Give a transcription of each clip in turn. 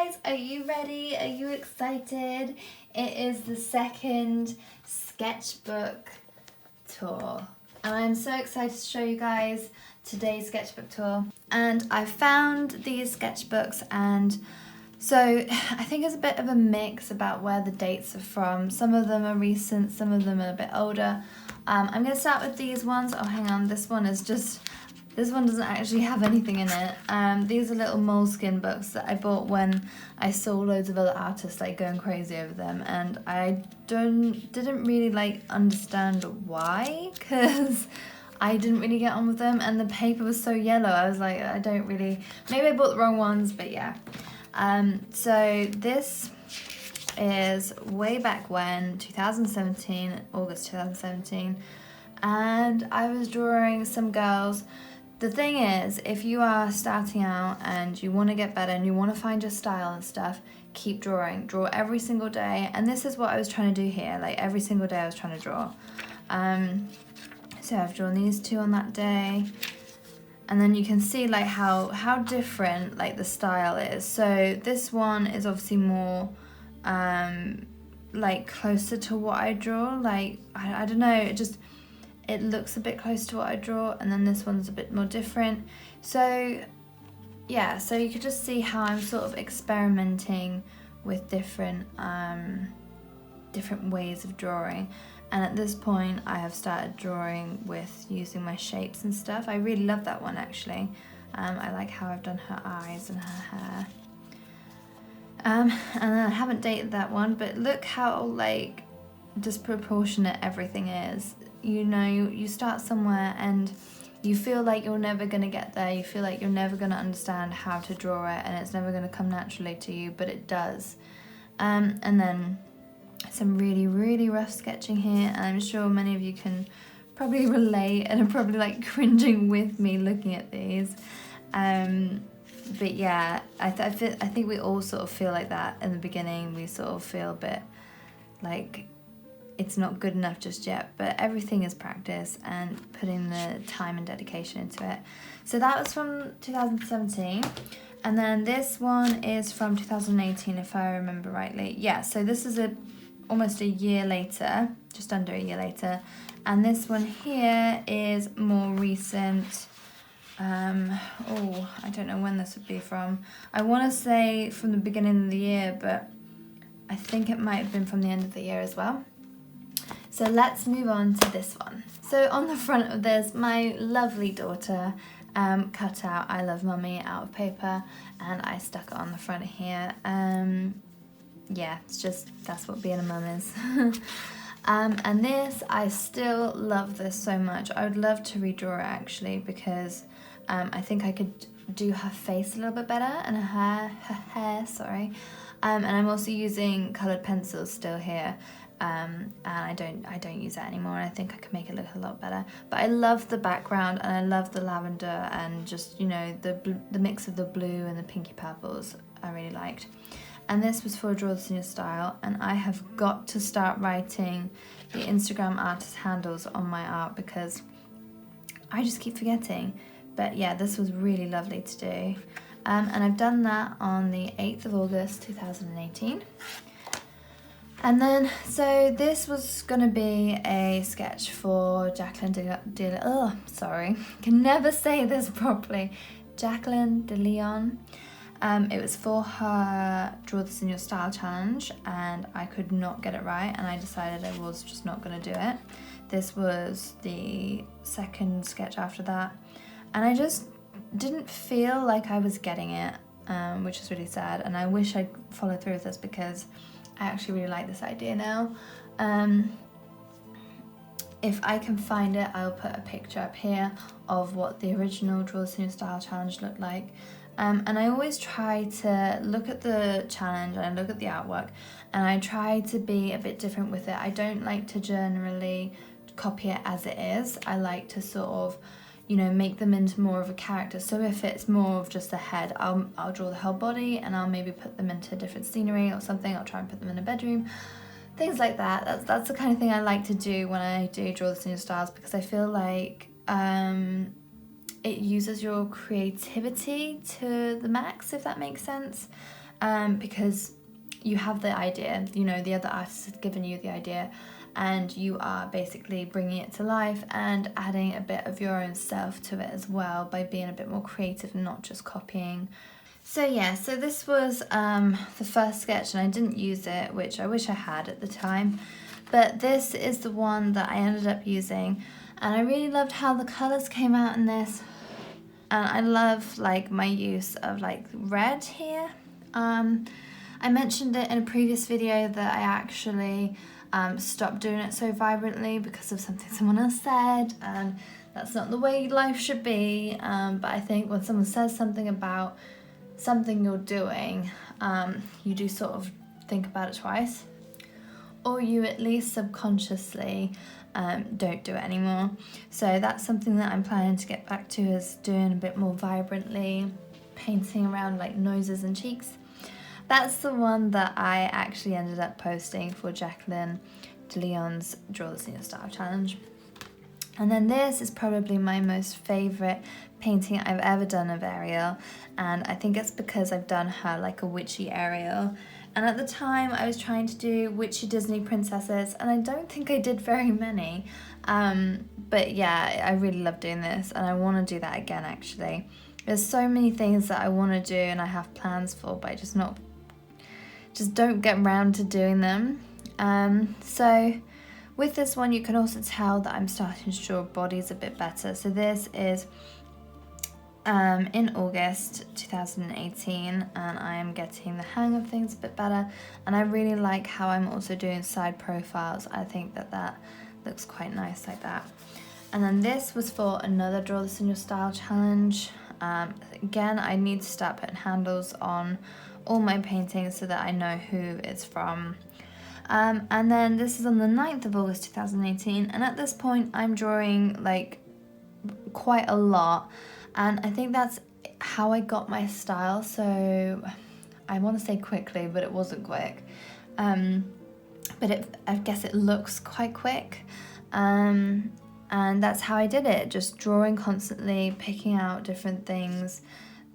guys, are you ready? Are you excited? It is the second sketchbook tour and I'm so excited to show you guys today's sketchbook tour. And I found these sketchbooks, and so I think it's a bit of a mix about where the dates are from. Some of them are recent, some of them are a bit older. I'm going to start with these ones. Oh, hang on, this one doesn't actually have anything in it. These are little Moleskine books that I bought when I saw loads of other artists like going crazy over them, and I didn't really understand why, because I didn't really get on with them, and the paper was so yellow. I was like, I don't really, maybe I bought the wrong ones, but yeah. So this is way back when, 2017, August 2017, and I was drawing some girls. The thing is, if you are starting out and you want to get better and you want to find your style and stuff, keep drawing. Draw every single day, and this is what I was trying to do here. Like every single day I was trying to draw. So I've drawn these two on that day, and then you can see like how different like the style is. So this one is obviously more like closer to what I draw. Like I don't know, it looks a bit close to what I draw, and then this one's a bit more different. So yeah, so you could just see how I'm sort of experimenting with different ways of drawing. And at this point I have started drawing with using my shapes and stuff. I really love that one actually. I like how I've done her eyes and her hair. And then I haven't dated that one, but look how like disproportionate everything is. You know, you start somewhere and you feel like you're never going to get there. You feel like you're never going to understand how to draw it, and it's never going to come naturally to you, but it does. And then some really rough sketching here, and I'm sure many of you can probably relate and are probably like cringing with me looking at these. But yeah, I think we all sort of feel like that in the beginning. We sort of feel a bit like it's not good enough just yet, but everything is practice and putting the time and dedication into it. So that was from 2017, and then this one is from 2018 if I remember rightly. Yeah, so this is almost a year later, just under a year later, and this one here is more recent. Oh, I don't know when this would be from. I want to say from the beginning of the year, but I think it might have been from the end of the year as well. So let's move on to this one. So on the front of this, my lovely daughter cut out I love mummy out of paper, and I stuck it on the front here. Yeah, it's just, that's what being a mum is. And this, I still love this so much. I would love to redraw it actually, because I think I could do her face a little bit better, and her hair, sorry. And I'm also using coloured pencils still here. And I don't use that anymore, and I think I can make it look a lot better. But I love the background, and I love the lavender, and just, you know, the mix of the blue and the pinky purples I really liked. And this was for Draw This In Your Style, and I have got to start writing the Instagram artist handles on my art because I just keep forgetting. But yeah, this was really lovely to do. And I've done that on the 8th of August 2018. And then, so this was going to be a sketch for Jacqueline can never say this properly. Jacqueline de Leon. It was for her Draw This In Your Style challenge, and I could not get it right, and I decided I was just not going to do it. This was the second sketch after that, and I just didn't feel like I was getting it, which is really sad, and I wish I'd followed through with this because I actually really like this idea now. If I can find it, I'll put a picture up here of what the original Draw This In Your Style challenge looked like. And I always try to look at the challenge and I look at the artwork, and I try to be a bit different with it. I don't like to generally copy it as it is. I like to sort of, you know, make them into more of a character. So if it's more of just the head, I'll draw the whole body, and I'll maybe put them into different scenery or something. I'll try and put them in a bedroom, things like that. That's the kind of thing I like to do when I do Draw This In Your Styles, because I feel like it uses your creativity to the max, if that makes sense. because you have the idea, you know, the other artist has given you the idea, and you are basically bringing it to life and adding a bit of your own self to it as well by being a bit more creative and not just copying. So yeah, so this was the first sketch, and I didn't use it, which I wish I had at the time, but this is the one that I ended up using, and I really loved how the colours came out in this, and I love like my use of like red here. I mentioned it in a previous video that I actually stopped doing it so vibrantly because of something someone else said, and that's not the way life should be, but I think when someone says something about something you're doing, you do sort of think about it twice, or you at least subconsciously don't do it anymore. So that's something that I'm planning to get back to, is doing a bit more vibrantly, painting around like noses and cheeks. That's the one that I actually ended up posting for Jacqueline de Leon's Draw This in Your Style challenge. And then this is probably my most favourite painting I've ever done of Ariel, and I think it's because I've done her like a witchy Ariel, and at the time I was trying to do witchy Disney princesses, and I don't think I did very many, but yeah, I really love doing this, and I want to do that again actually. There's so many things that I want to do and I have plans for, but I just don't get around to doing them. So with this one, you can also tell that I'm starting to draw bodies a bit better. So this is in August 2018, and I am getting the hang of things a bit better, and I really like how I'm also doing side profiles. I think that looks quite nice like that. And then this was for another Draw This in Your Style challenge. Again, I need to start putting handles on all my paintings so that I know who it's from. And then this is on the 9th of August 2018, and at this point I'm drawing like quite a lot, and I think that's how I got my style. So I want to say quickly, but it wasn't quick, but I guess it looks quite quick, and that's how I did it, just drawing constantly, picking out different things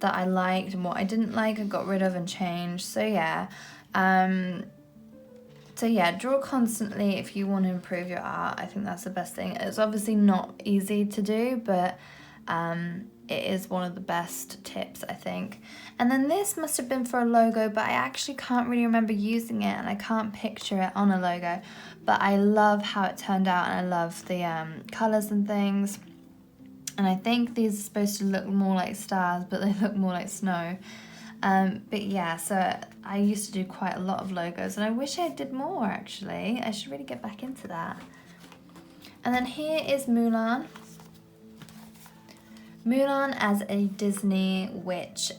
that I liked and what I didn't like I got rid of and changed. So yeah, draw constantly if you want to improve your art. I think that's the best thing. It's obviously not easy to do, but it is one of the best tips, I think. And then this must have been for a logo, but I actually can't really remember using it, and I can't picture it on a logo, but I love how it turned out, and I love the colours and things. And I think these are supposed to look more like stars, but they look more like snow. But yeah, so I used to do quite a lot of logos, and I wish I did more actually. I should really get back into that. And then here is Mulan. Mulan as a Disney witch.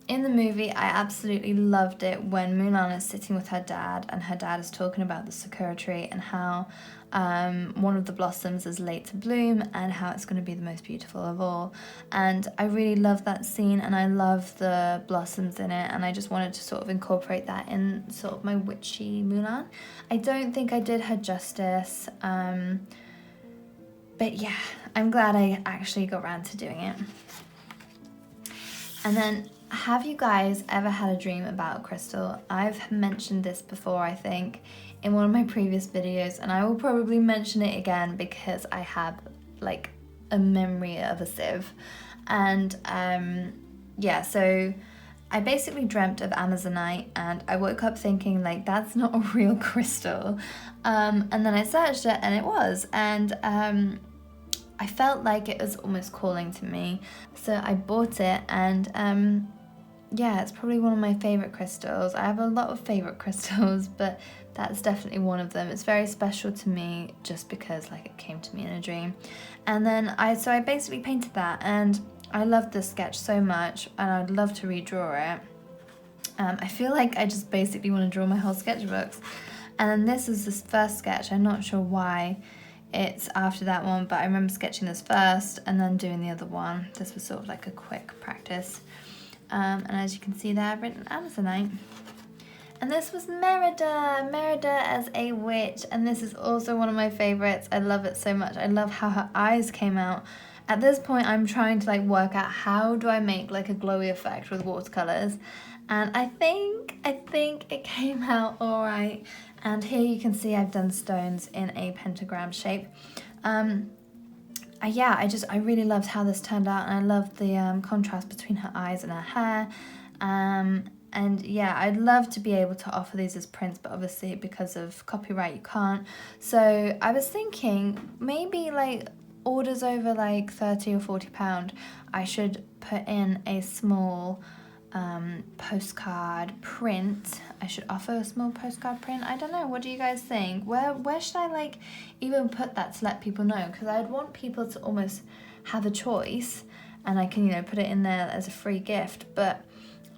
In the movie, I absolutely loved it when Mulan is sitting with her dad, and her dad is talking about the sakura tree and how one of the blossoms is late to bloom and how it's going to be the most beautiful of all. And I really love that scene, and I love the blossoms in it, and I just wanted to sort of incorporate that in sort of my witchy Mulan. I don't think I did her justice, but yeah, I'm glad I actually got around to doing it. And then, have you guys ever had a dream about a crystal? I've mentioned this before, I think, in one of my previous videos, and I will probably mention it again because I have like a memory of a sieve. And yeah, so I basically dreamt of Amazonite, and I woke up thinking like, that's not a real crystal. And then I searched it, and it was, and I felt like it was almost calling to me. So I bought it, and yeah, it's probably one of my favourite crystals. I have a lot of favourite crystals, but that's definitely one of them. It's very special to me just because like it came to me in a dream. And then I basically painted that, and I loved this sketch so much, and I'd love to redraw it. I feel like I just basically want to draw my whole sketchbooks. And then this is this first sketch. I'm not sure why it's after that one, but I remember sketching this first and then doing the other one. This was sort of like a quick practice. And as you can see there, I've written Amazonite. And this was Merida as a witch, and this is also one of my favourites. I love it so much. I love how her eyes came out, at this point I'm trying to like work out how do I make like a glowy effect with watercolors, and I think it came out all right. And here you can see I've done stones in a pentagram shape. Yeah, I really loved how this turned out, and I loved the contrast between her eyes and her hair. And yeah, I'd love to be able to offer these as prints, but obviously because of copyright you can't. So I was thinking maybe like orders over like £30 or £40, I should put in a small postcard print. I should offer a small postcard print. I don't know, what do you guys think? Where should I like even put that to let people know? Because I'd want people to almost have a choice, and I can, you know, put it in there as a free gift, but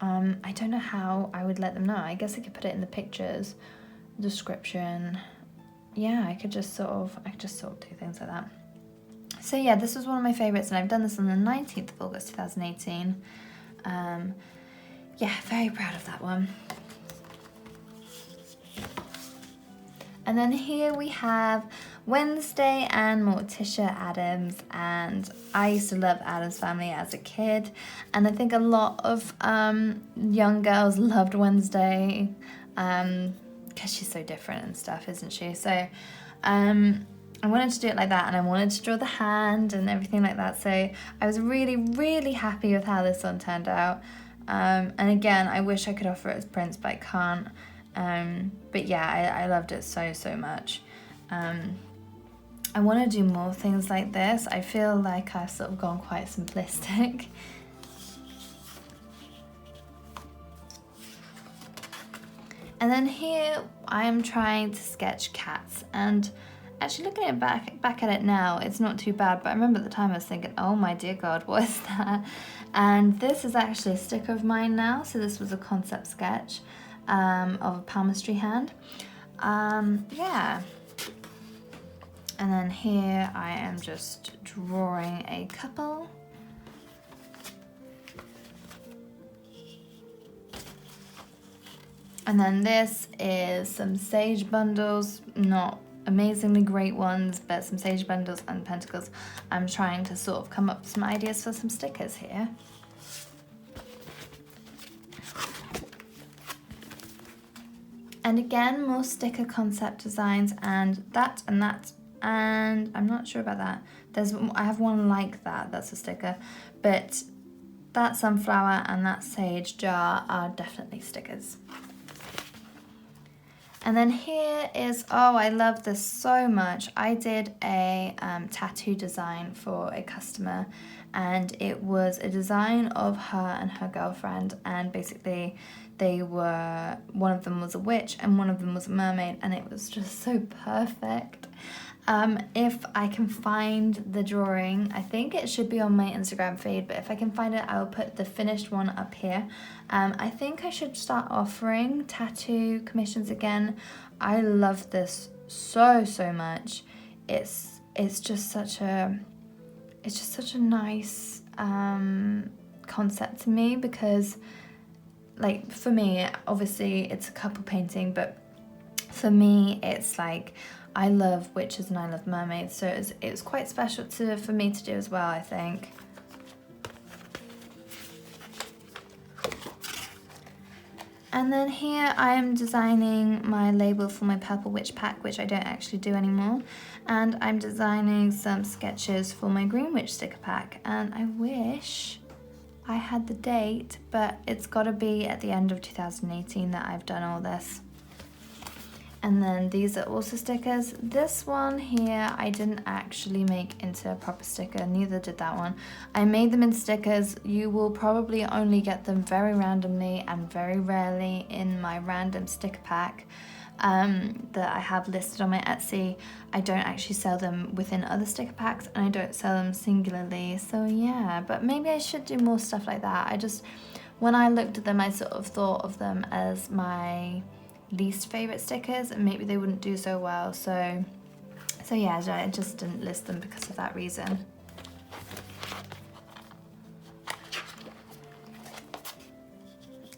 I don't know how I would let them know. I guess I could put it in the pictures, description. Yeah, I could just sort of do things like that. So yeah, this was one of my favorites, and I've done this on the 19th of August 2018. Yeah, very proud of that one. And then here we have Wednesday and Morticia Addams, and I used to love Addams Family as a kid, and I think a lot of young girls loved Wednesday because she's so different and stuff, isn't she? So I wanted to do it like that, and I wanted to draw the hand and everything like that, so I was really, really happy with how this one turned out. And again, I wish I could offer it as prints, but I can't. But yeah, I loved it so much. I want to do more things like this. I feel like I've sort of gone quite simplistic. And then here I am trying to sketch cats, and actually looking at back at it now, it's not too bad, but I remember at the time I was thinking, oh my dear God, what is that? And this is actually a sticker of mine now, so this was a concept sketch of a palmistry hand. Yeah. And then here I am just drawing a couple. And then this is some sage bundles, not amazingly great ones, but some sage bundles and pentacles. I'm trying to sort of come up with some ideas for some stickers here. And again, more sticker concept designs, and that, and I'm not sure about that. I have one like that, that's a sticker, but that sunflower and that sage jar are definitely stickers. And then here is, oh, I love this so much. I did a tattoo design for a customer, and it was a design of her and her girlfriend, and basically they were, one of them was a witch and one of them was a mermaid, and it was just so perfect. If I can find the drawing, I think it should be on my Instagram feed, but if I can find it, I'll put the finished one up here. I think I should start offering tattoo commissions again. I love this so much. It's just such a nice concept to me, because like for me, obviously it's a couple painting, but for me it's like I love witches and I love mermaids, so it was quite special for me to do as well, I think. And then here I am designing my label for my Purple Witch pack, which I don't actually do anymore. And I'm designing some sketches for my Green Witch sticker pack. And I wish I had the date, but it's got to be at the end of 2018 that I've done all this. And then these are also stickers. This one here I didn't actually make into a proper sticker, neither did that one. I made them in stickers. You will probably only get them very randomly and very rarely in my random sticker pack that I have listed on my Etsy. I don't actually sell them within other sticker packs, and I don't sell them singularly, so yeah, but maybe I should do more stuff like that. When I looked at them, I sort of thought of them as my least favorite stickers, and maybe they wouldn't do so well, so yeah, I just didn't list them because of that reason.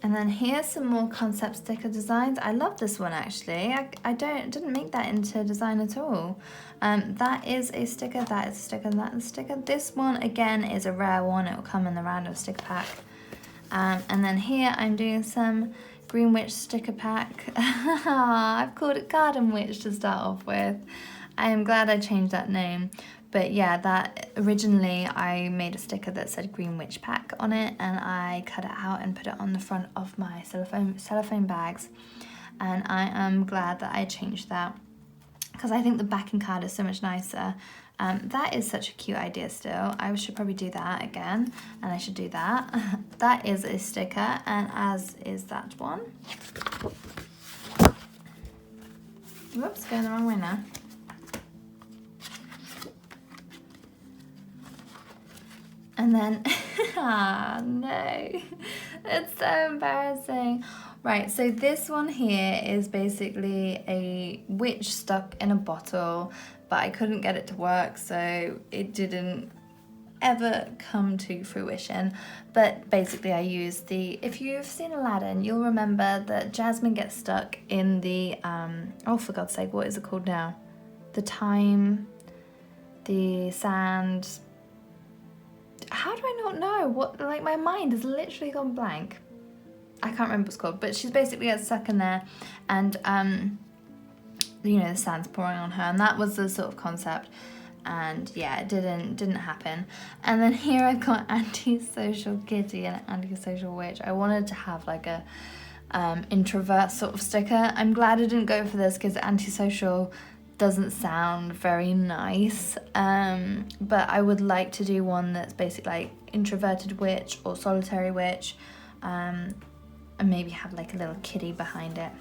And then here's some more concept sticker designs. I love this one actually. I didn't make that into design at all. That is a sticker, that is a sticker, and that is a sticker. This one again is a rare one. It will come in the random sticker pack. And then here I'm doing some Green Witch sticker pack. I've called it Garden Witch to start off with. I am glad I changed that name. But yeah, that originally I made a sticker that said Green Witch Pack on it, and I cut it out and put it on the front of my cellophane bags. And I am glad that I changed that because I think the backing card is so much nicer. That is such a cute idea still. I should probably do that again, and I should do that. That is a sticker, and as is that one. Whoops, going the wrong way now. And then, no, it's so embarrassing. Right, so this one here is basically a witch stuck in a bottle, but I couldn't get it to work, so it didn't ever come to fruition. But basically I used if you've seen Aladdin, you'll remember that Jasmine gets stuck in the, oh for God's sake, what is it called now? The sand, how do I not know? What, like my mind has literally gone blank. I can't remember what it's called, but she's basically got stuck in there, and you know, the sand's pouring on her, and that was the sort of concept. And yeah, it didn't happen. And then here I've got antisocial kitty and antisocial witch. I wanted to have like a introvert sort of sticker. I'm glad I didn't go for this because antisocial doesn't sound very nice, but I would like to do one that's basically like introverted witch or solitary witch, and maybe have like a little kitty behind it.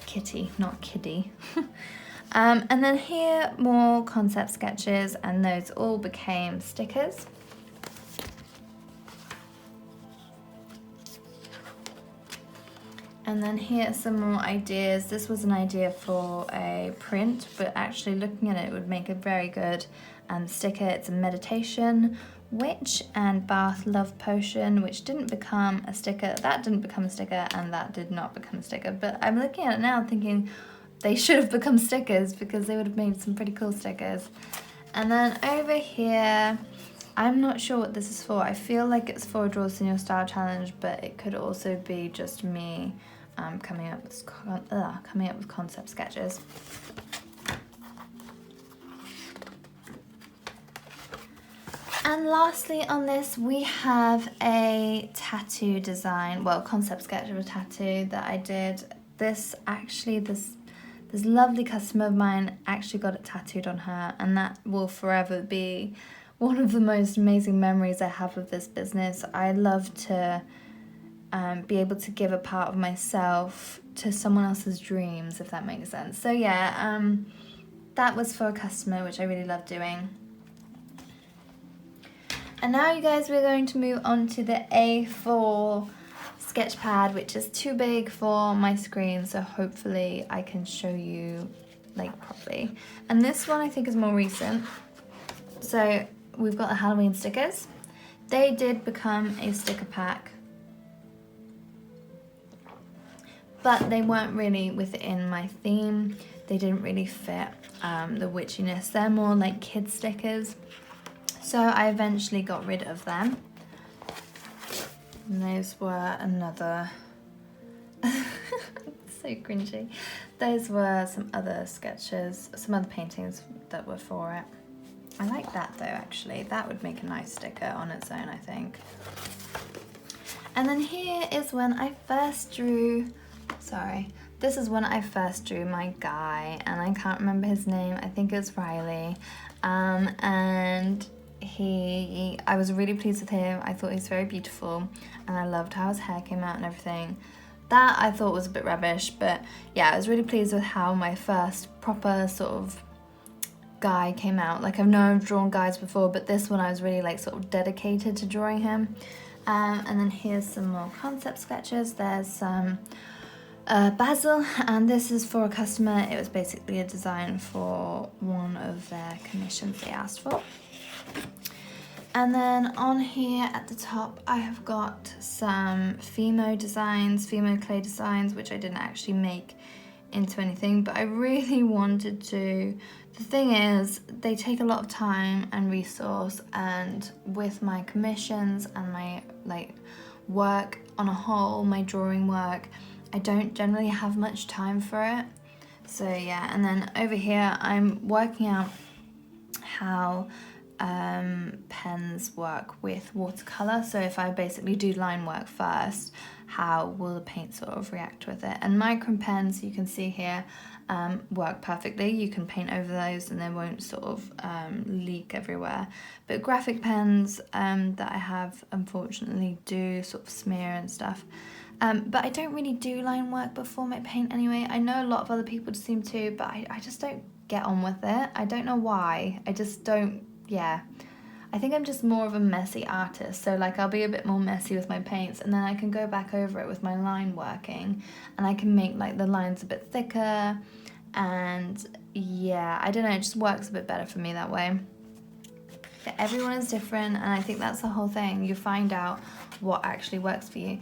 Kitty, not kiddie. And then here more concept sketches, and those all became stickers. And then here are some more ideas. This was an idea for a print, but actually looking at it would make a very good sticker. It's a meditation witch and bath love potion, which didn't become a sticker. That didn't become a sticker, and that did not become a sticker. But I'm looking at it now thinking they should have become stickers because they would have made some pretty cool stickers. And then over here, I'm not sure what this is for. I feel like it's for a Draw Us in Your Style challenge, but it could also be just me coming up with concept sketches. And lastly on this, we have a tattoo design, well, concept sketch of a tattoo that I did. This lovely customer of mine actually got it tattooed on her, and that will forever be one of the most amazing memories I have of this business. I love to be able to give a part of myself to someone else's dreams, if that makes sense. So yeah, that was for a customer, which I really love doing. And now you guys, we're going to move on to the A4 sketch pad, which is too big for my screen, so hopefully I can show you like properly. And this one I think is more recent. So we've got the Halloween stickers. They did become a sticker pack, but they weren't really within my theme. They didn't really fit the witchiness. They're more like kid stickers. So I eventually got rid of them. And those were another, so cringy. Those were some other sketches, some other paintings that were for it. I like that though, actually. That would make a nice sticker on its own, I think. And then here is when I first drew, this is when I first drew my guy, and I can't remember his name. I think it was Riley. And I was really pleased with him. I thought he was very beautiful, and I loved how his hair came out and everything. That I thought was a bit rubbish, but yeah, I was really pleased with how my first proper sort of guy came out. Like, I've drawn guys before, but this one I was really like sort of dedicated to drawing him. And then here's some more concept sketches. There's some Basil, and this is for a customer. It was basically a design for one of their commissions they asked for. And then on here at the top I have got some Fimo clay designs, which I didn't actually make into anything, but I really wanted to. The thing is, they take a lot of time and resource, and with my commissions and my work on a whole, my drawing work, I don't generally have much time for it. So yeah, and then over here I'm working out how pens work with watercolor. So if I basically do line work first, how will the paint sort of react with it? And micron pens, you can see here, work perfectly. You can paint over those and they won't sort of leak everywhere. But graphic pens that I have, unfortunately, do sort of smear and stuff. But I don't really do line work before my paint anyway. I know a lot of other people seem to, but I just don't get on with it. I don't know why. I just don't, yeah. I think I'm just more of a messy artist, so like I'll be a bit more messy with my paints, and then I can go back over it with my line working, and I can make like the lines a bit thicker, and yeah, I don't know, it just works a bit better for me that way. But everyone is different, and I think that's the whole thing. You find out what actually works for you.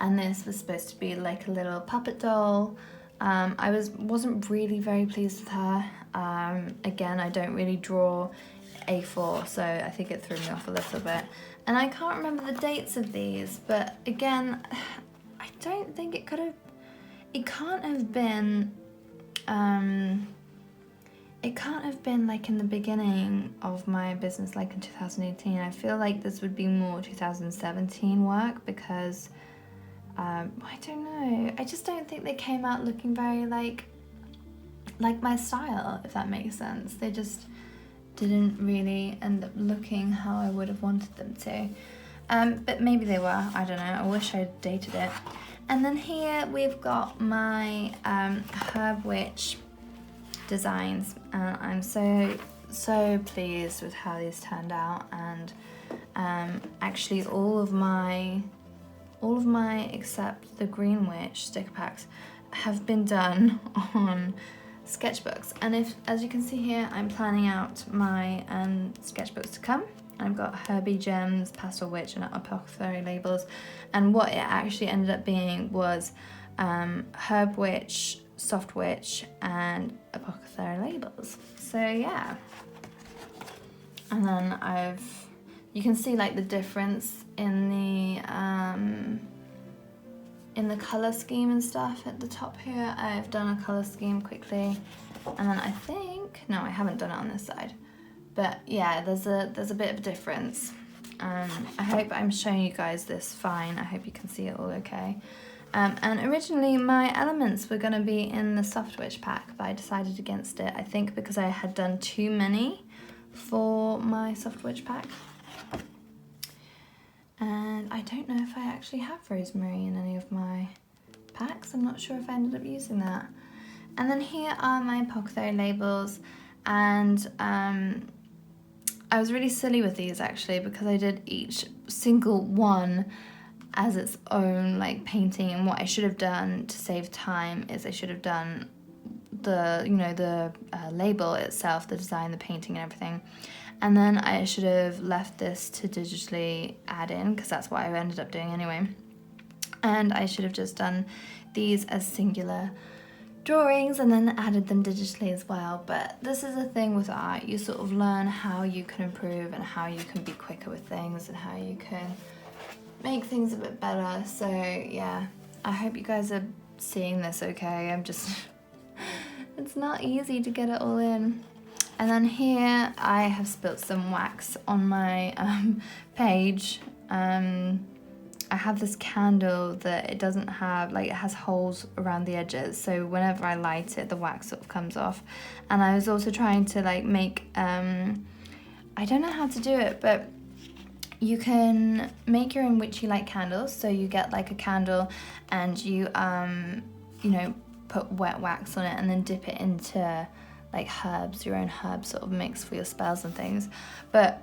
And this was supposed to be like a little puppet doll. I wasn't really very pleased with her. Again, I don't really draw A4, so I think it threw me off a little bit. And I can't remember the dates of these, but again, I don't think it can't have been, it can't have been like in the beginning of my business, like in 2018. I feel like this would be more 2017 work, because I don't know, I just don't think they came out looking very like my style, if that makes sense. They just didn't really end up looking how I would have wanted them to. But maybe they were, I don't know, I wish I'd dated it. And then here we've got my Herb Witch designs. I'm so pleased with how these turned out, and actually all of my except the Green Witch sticker packs have been done on sketchbooks. And if, as you can see here, I'm planning out my sketchbooks to come. I've got Herbie Gems, Pastel Witch, and Apothecary labels. And what it actually ended up being was Herb Witch, Soft Witch, and Apothecary labels. So yeah. And then you can see like the difference in the color scheme and stuff at the top here. I've done a color scheme quickly, and then I think, no, I haven't done it on this side, but yeah, there's a bit of a difference. I hope I'm showing you guys this fine. I hope you can see it all okay. And originally my elements were going to be in the Soft Witch pack, but I decided against it, I think because I had done too many for my Soft Witch pack. And I don't know if I actually have rosemary in any of my packs. I'm not sure if I ended up using that. And then here are my Apothecary labels, and I was really silly with these actually, because I did each single one as its own like painting, and what I should have done to save time is I should have done the label itself, the design, the painting and everything, and then I should have left this to digitally add in, because that's what I ended up doing anyway. And I should have just done these as singular drawings and then added them digitally as well. But this is the thing with art, you sort of learn how you can improve and how you can be quicker with things and how you can make things a bit better. So yeah, I hope you guys are seeing this okay. I'm just it's not easy to get it all in. And then here I have spilt some wax on my page. I have this candle that it doesn't have, like, it has holes around the edges, so whenever I light it the wax sort of comes off. And I was also trying to like make, I don't know how to do it, but you can make your own witchy light candles. So you get like a candle and you put wet wax on it and then dip it into like herbs, your own herb sort of mix for your spells and things. But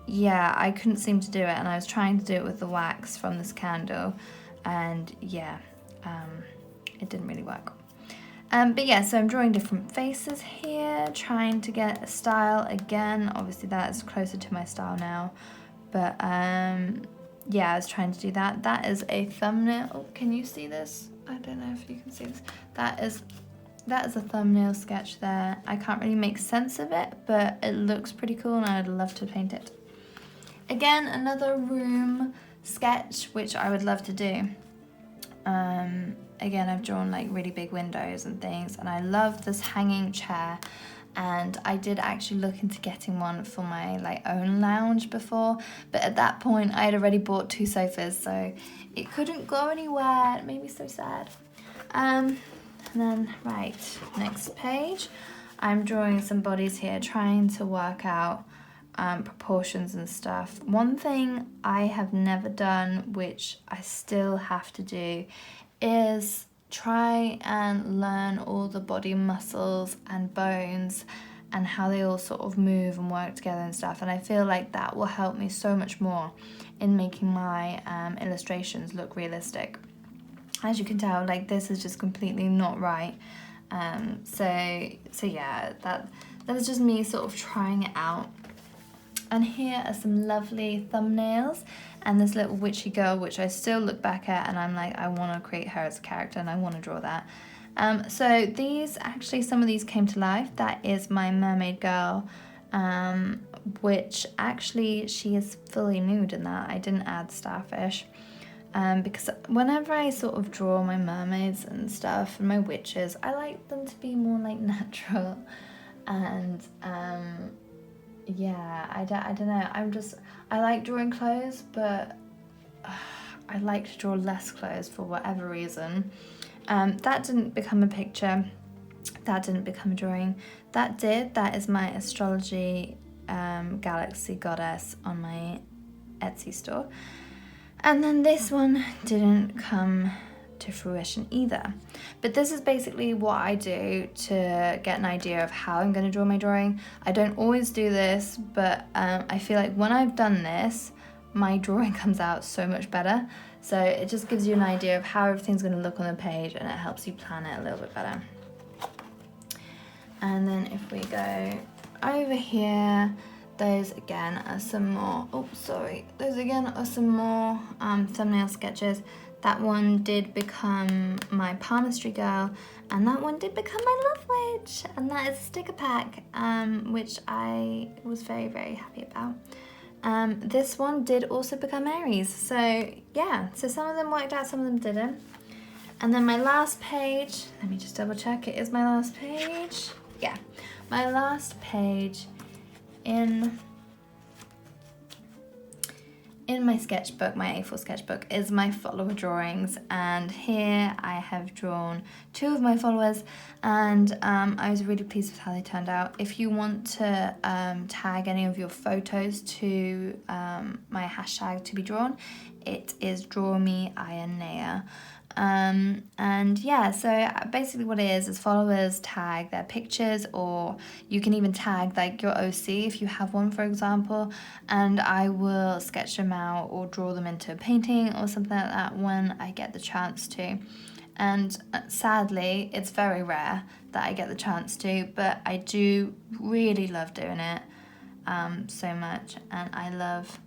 yeah, I couldn't seem to do it, and I was trying to do it with the wax from this candle, and yeah, it didn't really work. But yeah, so I'm drawing different faces here, trying to get a style again. Obviously that is closer to my style now, but yeah, I was trying to do that. That is a thumbnail. Oh, can you see this? I don't know if you can see this. That is a thumbnail sketch there. I can't really make sense of it, but it looks pretty cool and I'd love to paint it. Again, another room sketch, which I would love to do. Again, I've drawn like really big windows and things, and I love this hanging chair. And I did actually look into getting one for my like own lounge before, but at that point I had already bought 2 sofas, so it couldn't go anywhere. It made me so sad. And then, right, next page. I'm drawing some bodies here, trying to work out proportions and stuff. One thing I have never done, which I still have to do, is try and learn all the body muscles and bones and how they all sort of move and work together and stuff, and I feel like that will help me so much more in making my illustrations look realistic. As you can tell, like, this is just completely not right. So yeah, that was just me sort of trying it out. And here are some lovely thumbnails and this little witchy girl, which I still look back at and I'm like, I want to create her as a character and I want to draw that. So these, actually some of these came to life. That is my mermaid girl, which actually she is fully nude in that. I didn't add starfish. Because whenever I sort of draw my mermaids and stuff and my witches, I like them to be more like natural. And yeah, I don't know, I like drawing clothes, but I like to draw less clothes for whatever reason. That didn't become a picture, that didn't become a drawing, that is my astrology galaxy goddess on my Etsy store. And then this one didn't come to fruition either. But this is basically what I do to get an idea of how I'm going to draw my drawing. I don't always do this, but I feel like when I've done this, my drawing comes out so much better. So it just gives you an idea of how everything's going to look on the page, and it helps you plan it a little bit better. And then if we go over here, those again are some more, those again are some more thumbnail sketches. That one did become my palmistry girl, and that one did become my love witch, and that is a sticker pack, which I was very, very happy about. This one did also become Aries, so yeah, so some of them worked out, some of them didn't. And then my last page, let me just double check, it is my last page. Yeah, my last page in my sketchbook, my A4 sketchbook, is my follower drawings, and here I have drawn 2 of my followers, and I was really pleased with how they turned out. If you want to tag any of your photos to my hashtag to be drawn, it is drawmeironea. And yeah, so basically what it is followers tag their pictures, or you can even tag like your OC if you have one, for example, and I will sketch them out or draw them into a painting or something like that when I get the chance to. And sadly, it's very rare that I get the chance to, but I do really love doing it so much, and I love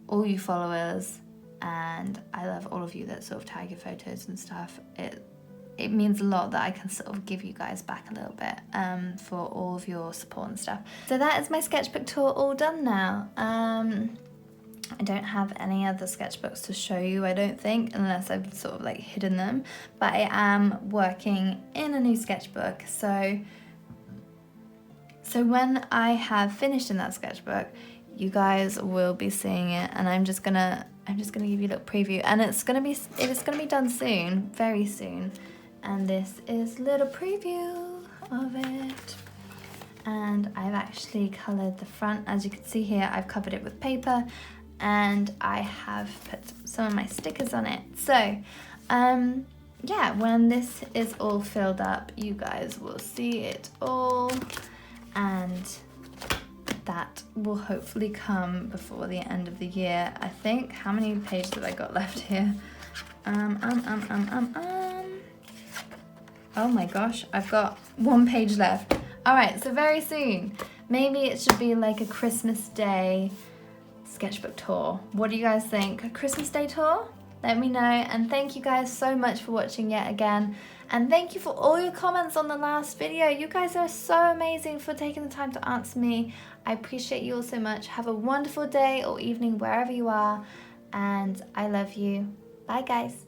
all you followers. And I love all of you that sort of tag your photos and stuff. It means a lot that I can sort of give you guys back a little bit for all of your support and stuff. So that is my sketchbook tour all done now. I don't have any other sketchbooks to show you, I don't think, unless I've sort of like hidden them. But I am working in a new sketchbook, so when I have finished in that sketchbook, you guys will be seeing it, and I'm just gonna give you a little preview, and it's gonna be done soon, very soon. And this is a little preview of it. And I've actually coloured the front, as you can see here. I've covered it with paper, and I have put some of my stickers on it. So, yeah, when this is all filled up, you guys will see it all, and that will hopefully come before the end of the year, I think. How many pages have I got left here? Oh my gosh, I've got 1 page left. All right, so very soon. Maybe it should be like a Christmas Day sketchbook tour. What do you guys think? A Christmas Day tour? Let me know, and thank you guys so much for watching yet again, and thank you for all your comments on the last video. You guys are so amazing for taking the time to answer me. I appreciate you all so much. Have a wonderful day or evening wherever you are, and I love you. Bye guys.